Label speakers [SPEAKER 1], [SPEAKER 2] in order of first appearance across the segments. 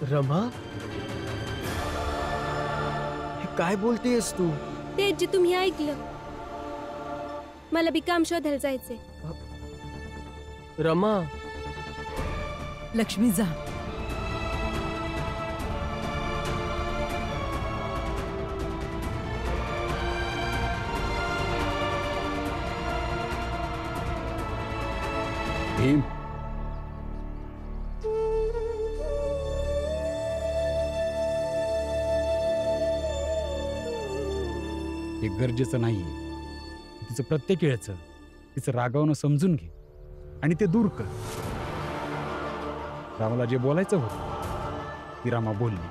[SPEAKER 1] रमा, हे काय बोलतेयस तू?
[SPEAKER 2] तेच जे तुम्ही ऐकलं. मला बी काम शोधायला जायचंय.
[SPEAKER 1] रमा,
[SPEAKER 3] लक्ष्मी जा.
[SPEAKER 4] भीम, हे गरजेचं नाहीये. तिचं प्रत्येक वेळचं तिचं रागावणं समजून घे आणि ते दूर कर. रामाला जे बोलायचं होतं ती रामा बोलली.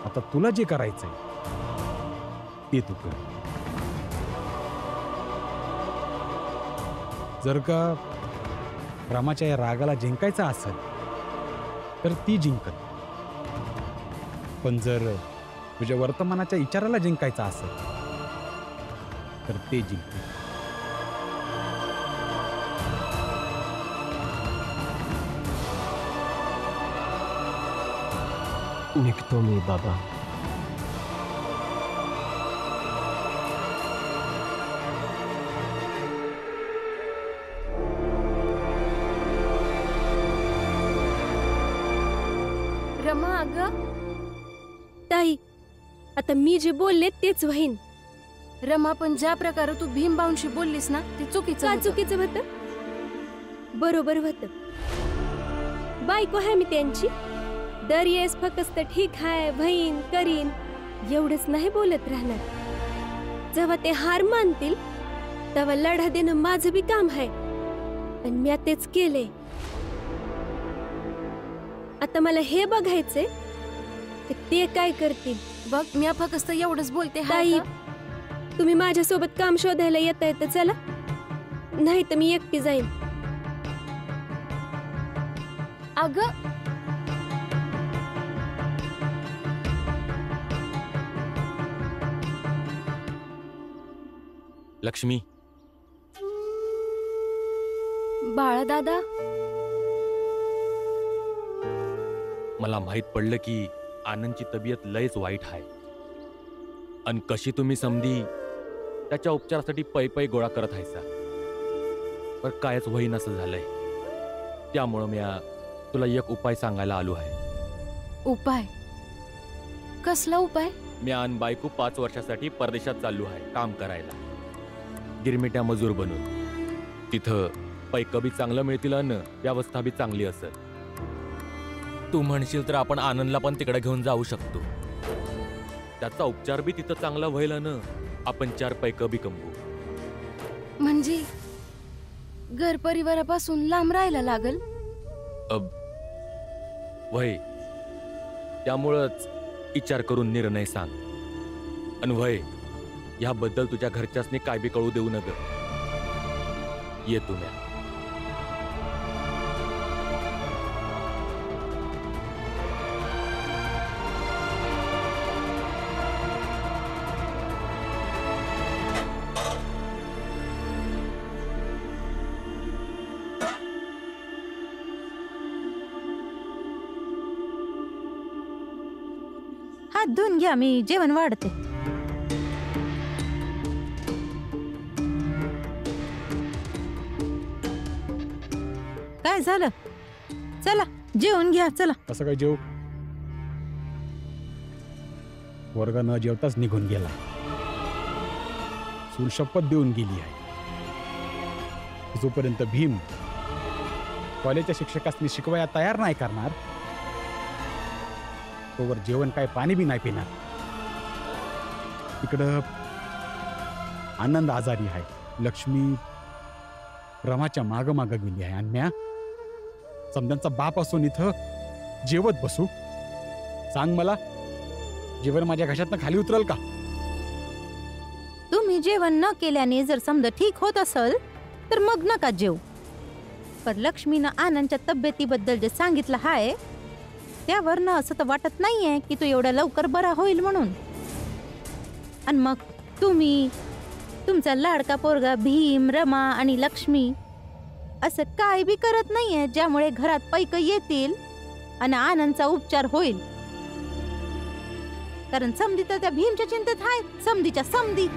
[SPEAKER 4] आता तुला जे करायचंय ते तू कर. जर का रामाच्या या रागाला जिंकायचं असेल तर ती जिंकत. पण जर तुझ्या वर्तमानाच्या विचाराला जिंकायचं असेल तर ते जिंकत.
[SPEAKER 1] निघतो मी बाबा.
[SPEAKER 2] रमा, अगं ताई, आता मी जे बोलले तेच व्हाईन.
[SPEAKER 5] रमा, पण ज्या प्रकारे तू भीमबाऊंशी बोललीस ना ते चुकीचं
[SPEAKER 2] का
[SPEAKER 5] होतं.
[SPEAKER 2] चुकीचं होतं? बरोबर होतं. बायको आहे मी त्यांची. दर येस फक्त ठीक आहे, व्हाईन, करीन एवढंच नाही बोलत राहणार. जेव्हा ते हार मानतील तेव्हा लढा देणं माझं बी काम आहे आणि मी तेच केले. आता मला हे बघायचंय की ते काय करतील.
[SPEAKER 5] बघ, मी फक्त एवढंच बोलते.
[SPEAKER 2] ताई, तुम्ही माझ्यासोबत काम शोधायला येता येतं चला, नाही तर मी एकटी जाईन.
[SPEAKER 5] अगं
[SPEAKER 6] लक्ष्मी,
[SPEAKER 5] बाळा दादा,
[SPEAKER 6] मला माहित पडलं की आनंदची तब्येत लयच वाईट आहे आणि कशी तुम्ही समधी त्याच्या उपचारासाठी पै पै गोळा करत आहेसा. पण कायच होईन असं झालंय. त्यामुळं मी तुला एक उपाय सांगायला आलो आहे.
[SPEAKER 5] उपाय? कसला उपाय?
[SPEAKER 6] मी आणि बायको 5 वर्षासाठी परदेशात चाललो आहे काम करायला, गिरमिट्या मजूर बनून. तिथं पैक बी चांगलं मिळतील आणि व्यवस्था बी चांगली असेल. तू म्हणशील तर आपण आनंदला पण तिकडे घेऊन जाऊ शकतो. त्याचा उपचार बी तिथं चांगला व्हायला ना आपण 4 पैक बी कमवू.
[SPEAKER 5] म्हणजे घर परिवारापासून लांब राहायला लागल?
[SPEAKER 6] वय, त्यामुळंच विचार करून निर्णय सांग. आणि वय, ह्याबद्दल तुझ्या घरच्यासनी काय बी कळू देऊ नग. ये तुम्ही.
[SPEAKER 3] हात धुवून घ्या, मी जेवण वाढते. काय झालं? चला जेवून घ्या. चला.
[SPEAKER 4] असं काय जेव? वर्ग न जेवताच निघून गेला. सूल शपथ देऊन गेली आहे. जोपर्यंत भीम कॉलेजच्या शिक्षकांनी शिकवायला तयार नाही करणार तोवर जेवण काय पाणी बी नाही पिणार. इकडं आनंद आजारी आहे. लक्ष्मी रमाच्या माग माग गेली आहे आणि म्या समद्यांचा बाप असून इथं जेवत बसू? सांग मला, जेवण माझ्या घशातनं खाली उतरल का?
[SPEAKER 3] तुम्ही जेवण न केल्याने जर समजा ठीक होत असेल तर मग नका जेव. पण लक्ष्मीनं आनंदच्या तब्येतीबद्दल जे सांगितलं आहे त्यावरनं असं तर वाटत नाहीये की तो एवढा लवकर बरा होईल म्हणून. आणि मग तुम्ही तुमचा लाडका पोरगा भीम, रमा आणि लक्ष्मी असं काय बी करत नाहीये ज्यामुळे घरात पैक येतील आणि आनंदचा उपचार होईल. कारण समधी तर त्या भीमच्या चिंतेत आहेत, समधीच्या समधी.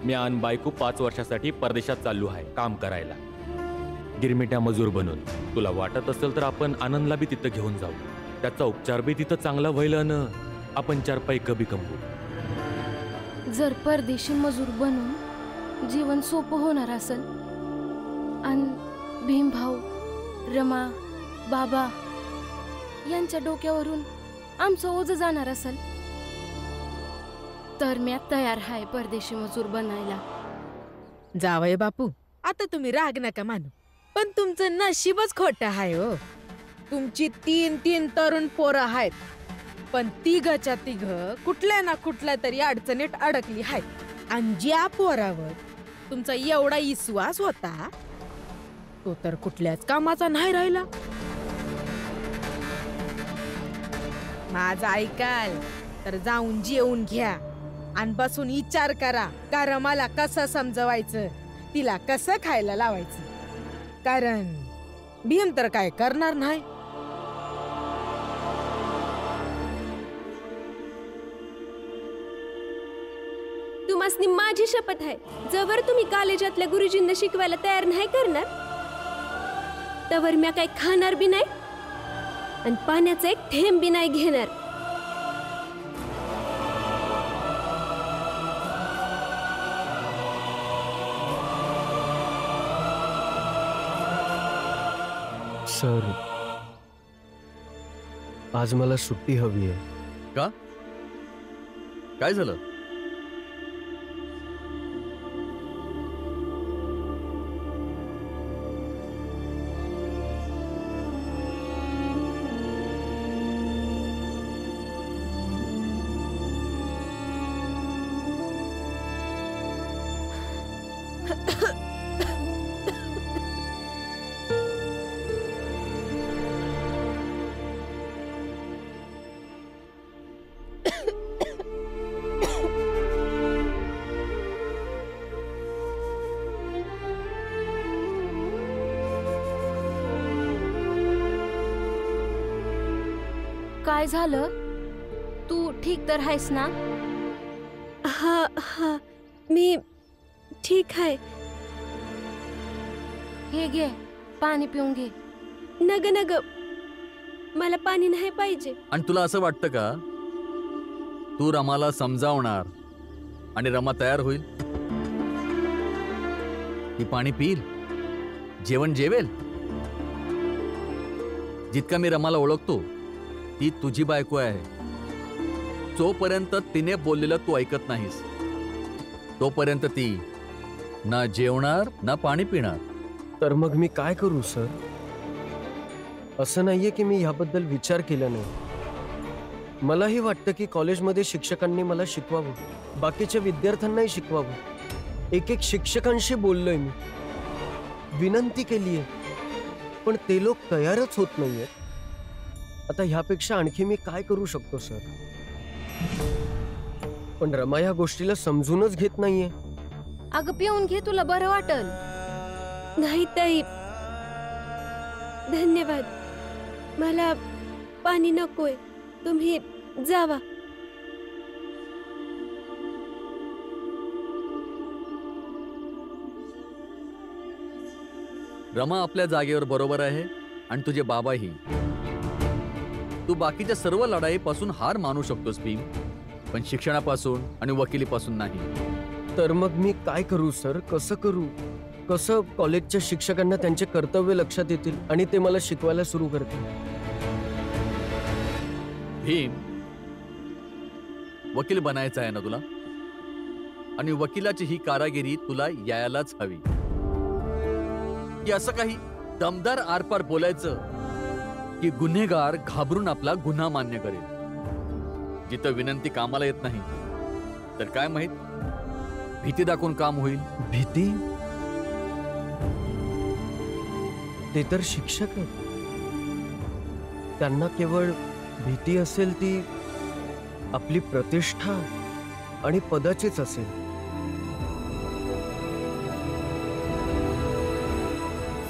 [SPEAKER 6] मी आणि बायको 5 वर्षासाठी परदेशात चाललो आहे काम करायला, गिरमिट्या मजूर बनून. तुला वाटत असेल तर आपण आनंदला बी तिथं घेऊन जाऊ. त्याचा उपचार बी तिथं चांगला होईल आणि आपण 4 पैक बी कमवू.
[SPEAKER 5] जर परदेशी मजूर बनून जीवन सोपं होणार असेल आणि भीमभाऊ, रमा, बाबा यांच्या डोक्यावरून आमचं ओझं जाणार असेल तर मी तयार आहे परदेशी मजूर बनायला.
[SPEAKER 7] जावय बापू, आता तुम्ही राग नका मानू, पण तुमचं नशीबच खोटं आहे हो. तुमची 3 तरुण पोरं आहेत, पण तिघच्या तिघ कुठल्या ना कुठल्या तरी अडचणीत अडकली आहेत. आणि ज्या पोरावर तुमचा एवढा विश्वास होता तो तर कुठल्याच कामाचा नाही राहिला. माझं ऐकाल तर जाऊन जेवून घ्या आणि बसून विचार करा, कारण मला कसं समजवायचं, तिला कसं खायला लावायचं. कारण भीम तर काय करणार नाही.
[SPEAKER 2] तुम्हासनी माझी शपथ आहे, जवळ तुम्ही कॉलेजातल्या गुरुजींना शिकवायला तयार नाही करणार तवर मी काय खाणार बी नाही आणि पाण्याचा एक थेंब बी नाही घेणार.
[SPEAKER 1] सर, आज मला सुट्टी हवी आहे.
[SPEAKER 8] का? काय झालं?
[SPEAKER 5] काय झालं? तू ठीक तर आहेस ना?
[SPEAKER 2] हा हा, मी ठीक आहे.
[SPEAKER 5] हे घे, पाणी पिऊन घे.
[SPEAKER 2] नग नग, मला पाणी नाही पाहिजे.
[SPEAKER 8] आणि तुला असं वाटतं का तू रमाला समजावणार आणि रमा तयार होईल? ती पाणी पिईल, जेवण जेवेल. जितका मी रमाला ओळखतो ती तुझी बायको आहे. जोपर्यंत तिने बोललेलं तू ऐकत नाहीस तोपर्यंत ती ना जेवणार ना पाणी पिणार.
[SPEAKER 1] तर मग मी काय करू सर? असं नाहीये की मी ह्याबद्दल विचार केला नाही. मलाही वाटतं की कॉलेजमध्ये शिक्षकांनी मला शिकवावं, बाकीच्या विद्यार्थ्यांनाही शिकवावं. एक शिक्षकांशी बोललोय मी, विनंती केली आहे, पण ते लोक तयारच होत नाहीयेत. आता ह्यापेक्षा आणखी मी काय करू शकतो सर? पण रमा या गोष्टीला समजूनच घेत नाहीये.
[SPEAKER 5] अगं पिऊन घे, तुला बरं वाटल.
[SPEAKER 2] नाही ताई, धन्यवाद. मला पाणी नकोय, तुम्ही जावा.
[SPEAKER 8] रमा आपल्या जागेवर बरोबर आहे आणि तुझे बाबाही. तू बाकीच्या सर्व लढाईपासून हार मानू शकतोस भीम, पण शिक्षणापासून आणि वकिलीपासून नाही.
[SPEAKER 1] तर मग मी काय करू सर? कसं करू? कसं कॉलेजच्या शिक्षकांना त्यांचे कर्तव्य लक्षात येतील आणि ते मला शिकवायला सुरू करतील?
[SPEAKER 8] भीम, वकील बनायचं आहे ना तुला? आणि वकिलाची ही कारागिरी तुला यायलाच हवी. की असं काही दमदार आरपार बोलायचं की गुन्हेगार घाबरून आपला गुन्हा मान्य करेल. जिथं विनंती कामाला येत नाही तर काय माहित भीती दाखवून काम होईल.
[SPEAKER 1] भीती? ते तर शिक्षक आहेत. त्यांना केवळ भीती असेल ती आपली प्रतिष्ठा आणि पदाचीच असेल.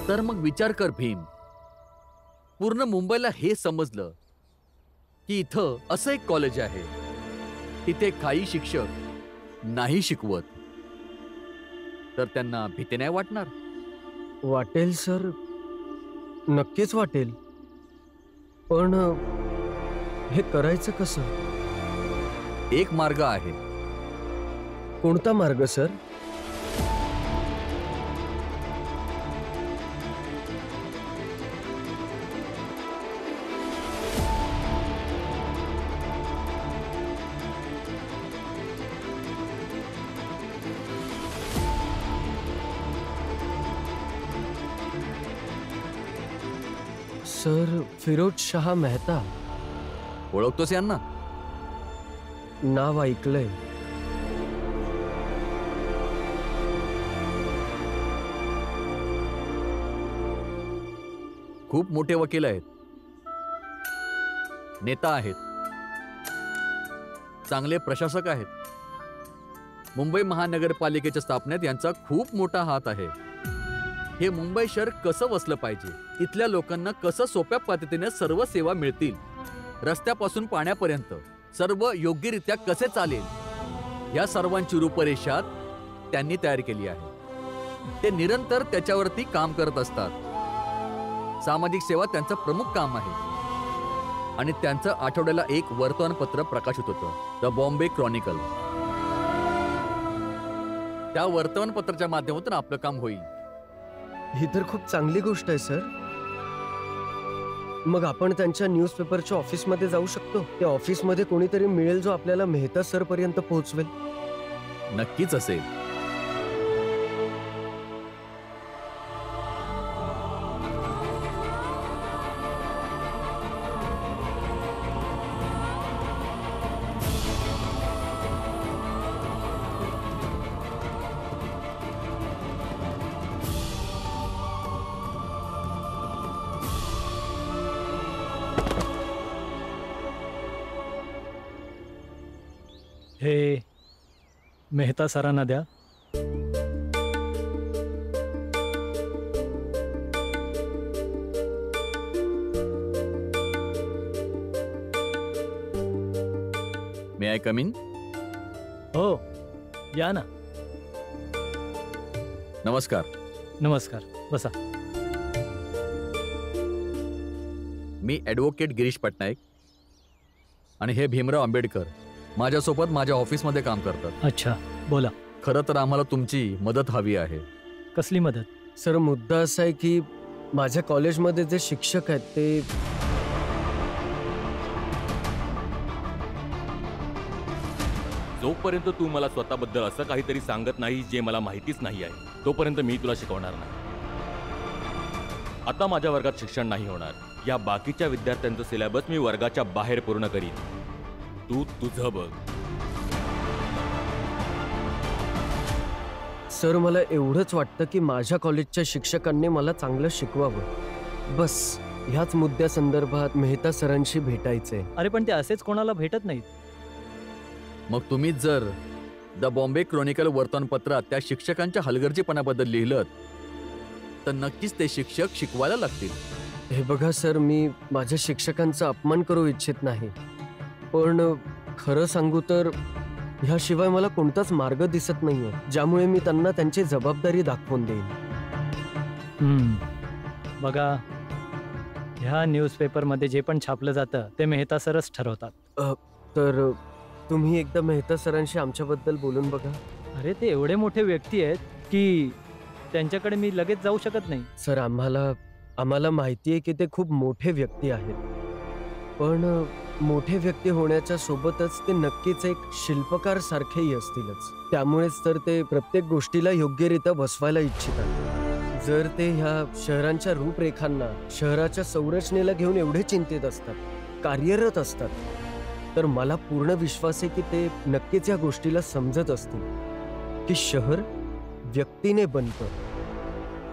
[SPEAKER 8] तर मग विचार कर भीम, पूर्ण मुंबईला हे समजलं की इथं असं एक कॉलेज आहे, तिथे काही शिक्षक नाही शिकवत, तर त्यांना भीती नाही वाटणार?
[SPEAKER 1] वाटेल सर, नक्कीच वाटेल. पण हे करायचं कसं?
[SPEAKER 8] एक मार्ग आहे.
[SPEAKER 1] कोणता मार्ग सर? सर, फिरोज शाह मेहता.
[SPEAKER 8] ओळखतोस यांना?
[SPEAKER 1] नाव ऐकलंय.
[SPEAKER 8] खूप मोठे वकील आहेत, नेता आहेत, चांगले प्रशासक आहेत. मुंबई महानगरपालिकेच्या स्थापनेत यांचा खूप मोठा हात आहे. हे मुंबई शहर कसं वसलं पाहिजे, इथल्या लोकांना कसं सोप्या पद्धतीने सर्व सेवा मिळतील, रस्त्यापासून पाण्यापर्यंत सर्व योग्यरित्या कसे चालेल, या सर्वांची रूपरेषा त्यांनी तयार केली आहे. ते निरंतर त्याच्यावरती काम करत असतात. सामाजिक सेवा त्यांचं प्रमुख काम आहे. आणि त्यांचं आठवड्याला एक वर्तमानपत्र प्रकाशित होतं, द बॉम्बे क्रॉनिकल. त्या वर्तमानपत्राच्या माध्यमातून आपलं काम होईल.
[SPEAKER 1] ही तर खूप चांगली गोष्ट आहे सर. मग आपण त्यांच्या न्यूजपेपरच्या ऑफिसमध्ये जाऊ शकतो. त्या ऑफिसमध्ये कोणीतरी मिळेल जो आपल्याला मेहता सर पर्यंत पोहोचवेल.
[SPEAKER 8] नक्कीच असेल.
[SPEAKER 9] हे मेहता सरांना द्या.
[SPEAKER 8] मे आय कम इन?
[SPEAKER 9] हो, या ना.
[SPEAKER 8] नमस्कार.
[SPEAKER 9] नमस्कार, बसा.
[SPEAKER 8] मी ॲडव्होकेट गिरीश पटनायक आणि हे भीमराव आंबेडकर माझ्यासोबत माझ्या ऑफिसमध्ये काम करतात.
[SPEAKER 9] अच्छा, बोला.
[SPEAKER 8] खरं तर आम्हाला तुमची मदत हवी आहे.
[SPEAKER 9] कसली मदत?
[SPEAKER 1] सर, मुद्दा असा आहे की माझ्या कॉलेजमध्ये जे शिक्षक आहेत ते
[SPEAKER 6] जोपर्यंत तू मला स्वतःबद्दल असं काहीतरी सांगत नाही जे मला माहितीच नाही आहे, तोपर्यंत मी तुला शिकवणार नाही. आता माझ्या वर्गात शिक्षण नाही होणार. या बाकीच्या विद्यार्थ्यांचं सिलेबस मी वर्गाच्या बाहेर पूर्ण करीन. तू तुझं बघ.
[SPEAKER 1] सर, मला एवढंच वाटतं की माझ्या कॉलेजच्या शिक्षकांनी मला चांगलं शिकवावं. बस ह्याच मुद्द्यासंदर्भात मेहता सरांशी भेटायचंय.
[SPEAKER 9] अरे पण ते असेच कोणाला भेटत नाहीत.
[SPEAKER 8] मग तुम्ही जर द बॉम्बे क्रॉनिकल वर्तमानपत्रात त्या शिक्षकांच्या हलगर्जीपणाबद्दल लिहिलं तर नक्कीच ते शिक्षक शिकवायला लागतील.
[SPEAKER 1] हे बघा सर, मी माझ्या शिक्षकांचा अपमान करू इच्छित नाही, पण खरं सांगू तर ह्याशिवाय मला कोणताच मार्ग दिसत नाहीये ज्यामुळे मी त्यांना त्यांची जबाबदारी दाखवून देईन.
[SPEAKER 9] बघा, ह्या न्यूजपेपरमध्ये जे पण छापलं जातं ते मेहता सरच ठरवतात.
[SPEAKER 1] तर तुम्ही एकदा मेहता सरांशी आमच्याबद्दल बोलून बघा.
[SPEAKER 9] अरे ते एवढे मोठे व्यक्ती आहेत की त्यांच्याकडे मी लगेच जाऊ शकत नाही.
[SPEAKER 1] सर, आम्हाला माहिती आहे की ते खूप मोठे व्यक्ती आहेत, पण मोठे व्यक्ती होण्याच्या सोबतच ते नक्कीच एक शिल्पकार सारखेही असतीलच. त्यामुळेच तर ते प्रत्येक गोष्टीला योग्यरित्या बसवायला इच्छितात. जर ते ह्या शहरांच्या रूपरेखांना, शहराच्या संरचनेला घेऊन एवढे चिंतित असतात, कार्यरत असतात, तर मला पूर्ण विश्वास आहे की ते नक्कीच या गोष्टीला समजत असतील की शहर व्यक्तीने बनतं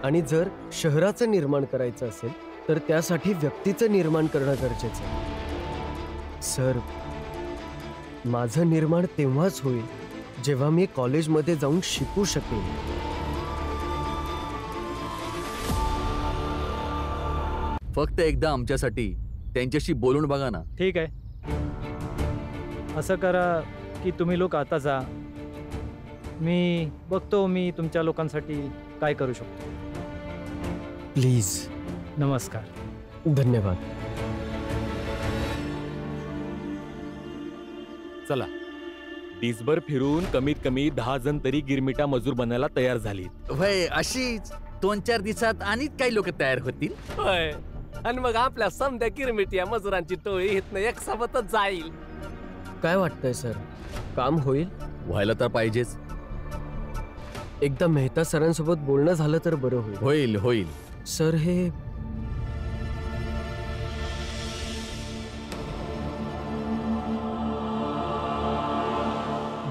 [SPEAKER 1] आणि जर शहराचं निर्माण करायचं असेल तर त्यासाठी व्यक्तीचं निर्माण करणं गरजेचं आहे. सर, माझं निर्माण तेव्हाच होईल जेव्हा मी कॉलेजमध्ये जाऊन शिकू शकेन.
[SPEAKER 8] फक्त एकदा आमच्यासाठी त्यांच्याशी बोलून बघा ना.
[SPEAKER 9] ठीक आहे, असं करा की तुम्ही लोक आता जा. मी बघतो मी तुमच्या लोकांसाठी काय करू शकतो.
[SPEAKER 1] प्लीज.
[SPEAKER 9] नमस्कार.
[SPEAKER 1] धन्यवाद.
[SPEAKER 6] चला, दिसभर फिरून कमीत कमी 10 जण तरी गिरमिटा मजूर बनायला तयार झालीत.
[SPEAKER 8] वय अशीच 2-4 दिवसात आणि काही लोक तयार होतील.
[SPEAKER 10] होय, आणि मग आपल्या समध्या गिरमिटिया मजुरांची टोळी इथनं एक सोबतच जाईल.
[SPEAKER 1] काय वाटतंय सर, काम होईल?
[SPEAKER 8] व्हायला तर पाहिजेच.
[SPEAKER 1] एकदा मेहता सरांसोबत बोलणं झालं तर बरं होईल.
[SPEAKER 8] होईल होईल.
[SPEAKER 1] सर, हे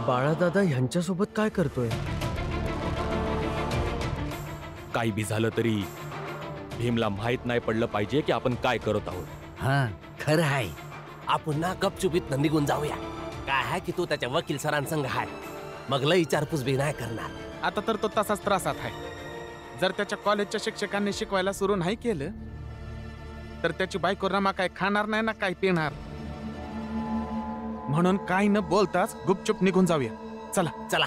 [SPEAKER 1] बाळादादा ह्यांच्यासोबत काय करतोय?
[SPEAKER 6] काही बी झालं तरी भीमला माहित नाही पडलं पाहिजे की आपण काय करत आहोत.
[SPEAKER 8] हा खरं आहे.
[SPEAKER 10] आपण ना गपचुपीत निघून जाऊया. काय आहे की तू त्याच्या वकील सरांसंग आहे, मग लई विचारपूस बी नाही करणार.
[SPEAKER 11] आता तर तो तसाच त्रासात आहे. जर त्याच्या कॉलेजच्या शिक्षकांनी शिकवायला सुरू नाही केलं तर त्याची बायको रमा काय खाणार नाही ना काय पिणार. म्हणून काही न बोलताच गुपचूप निघून जाऊया. चला
[SPEAKER 10] चला.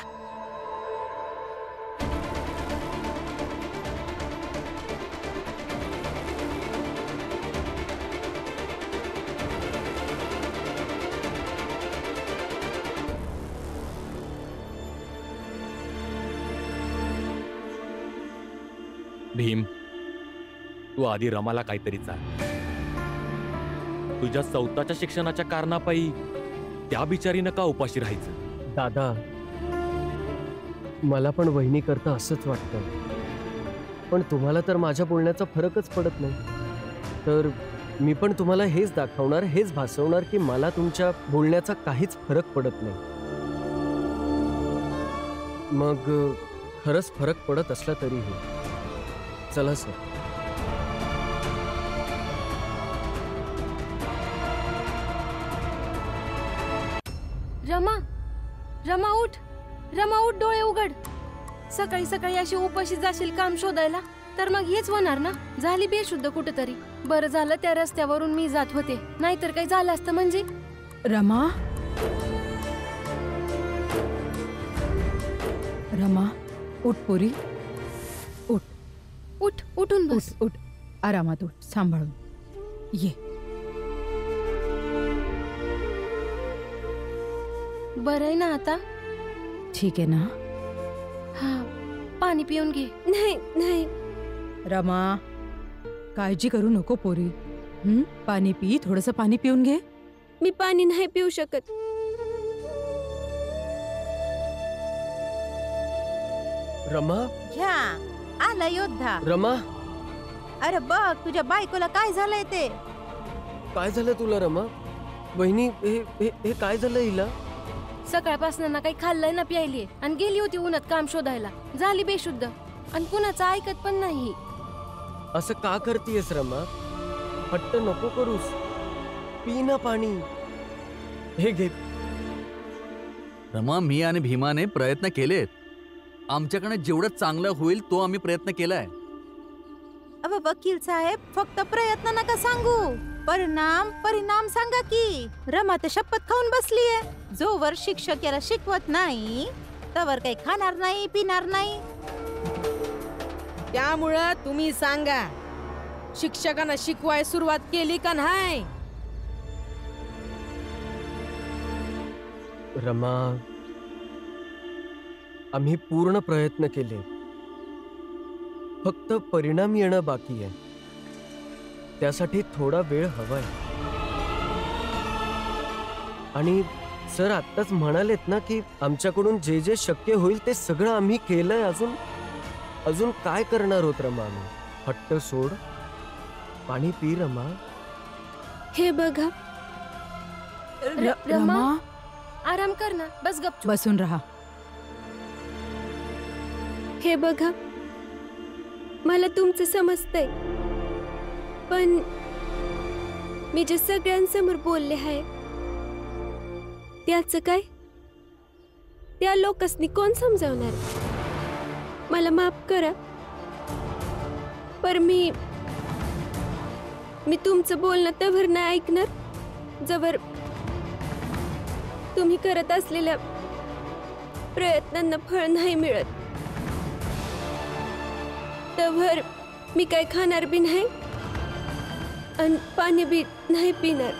[SPEAKER 6] भीम, तू आधी रमाला काहीतरी चाल. तुझ्या स्वतःच्या शिक्षणाच्या कारणापायी त्या बिचारीनं का उपाशी राहायचं?
[SPEAKER 1] दादा, मला पण वहिनी करता असंच वाटतं, पण तुम्हाला तर माझ्या बोलण्याचा फरकच पडत नाही. तर मी पण तुम्हाला हेच दाखवणार, हेच भासवणार की मला तुमच्या बोलण्याचा काहीच फरक पडत नाही. मग खरंच फरक पडत असला तरीही चला सर.
[SPEAKER 5] रमा, रमा उठ, रमा उठ, डोळे उघड. सकाळी सकाळी अशी उपाशी जाशील काम शोधायला तर मग हेच होणार ना. झाली बेशुद्ध कुठेतरी. बरं झालं त्या रस्त्यावरून मी जात होते, नाहीतर काही झालं असतं म्हणजे.
[SPEAKER 7] रमा, रमा उठ पोरी, उठ
[SPEAKER 5] उठ, उठून बस.
[SPEAKER 7] उठ, आरामात उठ, सांभाळून ये.
[SPEAKER 5] बरं आहे ना आता?
[SPEAKER 7] ठीक आहे ना?
[SPEAKER 5] हा, पाणी पिऊन घे.
[SPEAKER 2] नाही नाही.
[SPEAKER 7] रमा, काळजी करू नको पोरी. पाणी पी, थोडंसं पाणी पिऊन घे.
[SPEAKER 2] मी पाणी नाही पिऊ शकत.
[SPEAKER 1] रमा,
[SPEAKER 3] घ्या, आला योद्धा.
[SPEAKER 1] रमा,
[SPEAKER 3] अरे बघ तुझ्या बायकोला काय झालंय ते.
[SPEAKER 1] काय झालं तुला रमा? वहिनी, हे काय झालं हिला?
[SPEAKER 5] सकाळपासून ना काही खाल्लंय ना प्यायली आणि गेली होती उन्हात काम शोधायला. झाली बेशुद्ध आणि कुणाचं ऐकत पण नाही.
[SPEAKER 1] असं का करतीयस रमा? हट्ट नको करूस, पी ना पाणी. हे घे.
[SPEAKER 8] रमा, मी आणि भीमाने प्रयत्न केलेत. आमच्याकडे जेवढं चांगलं होईल तो आम्ही प्रयत्न केलाय.
[SPEAKER 3] अब वकील साहेब, फक्त प्रयत्न नका सांगू, परिणाम सांगा की. रमा तर शपथ खाऊन बसलीये. जोवर शिक्षक याला शिकवत नाही तवर काही खाणार नाही, पिणार नाही.
[SPEAKER 7] त्यामुळं तुम्ही सांगा, शिक्षकांना शिकवाय सुरुवात केली का नाही?
[SPEAKER 1] रमा, आम्ही पूर्ण प्रयत्न केले, फक्त परिणाम येणं बाकी आहे. त्यासाठी थोडा वेळ हवाय. आणि सर आत्ताच म्हणालेत ना की आमच्याकडून जे जे शक्य होईल ते सगळं आम्ही केलंय. अजून काय करणार होत रमा आम्ही? हट्ट सोड, पाणी पी रमा.
[SPEAKER 2] हे बघा.
[SPEAKER 5] रमा, आराम कर ना, बस गपचूप.
[SPEAKER 7] बसून राहा.
[SPEAKER 2] हे बघा, मला तुमचं समजतंय, पण मी जे सगळ्यांसमोर बोलले आहे त्याचं काय? त्या लोकांनी कोण समजावणार? मला माफ करा, पर मी मी तुमचं बोलणं तवर नाही ऐकणार जवर तुम्ही करत असलेल्या प्रयत्नांना फळ नाही मिळत. तवर मी काय खाणार बी नाही आणि पाणी बी नाही पिणार.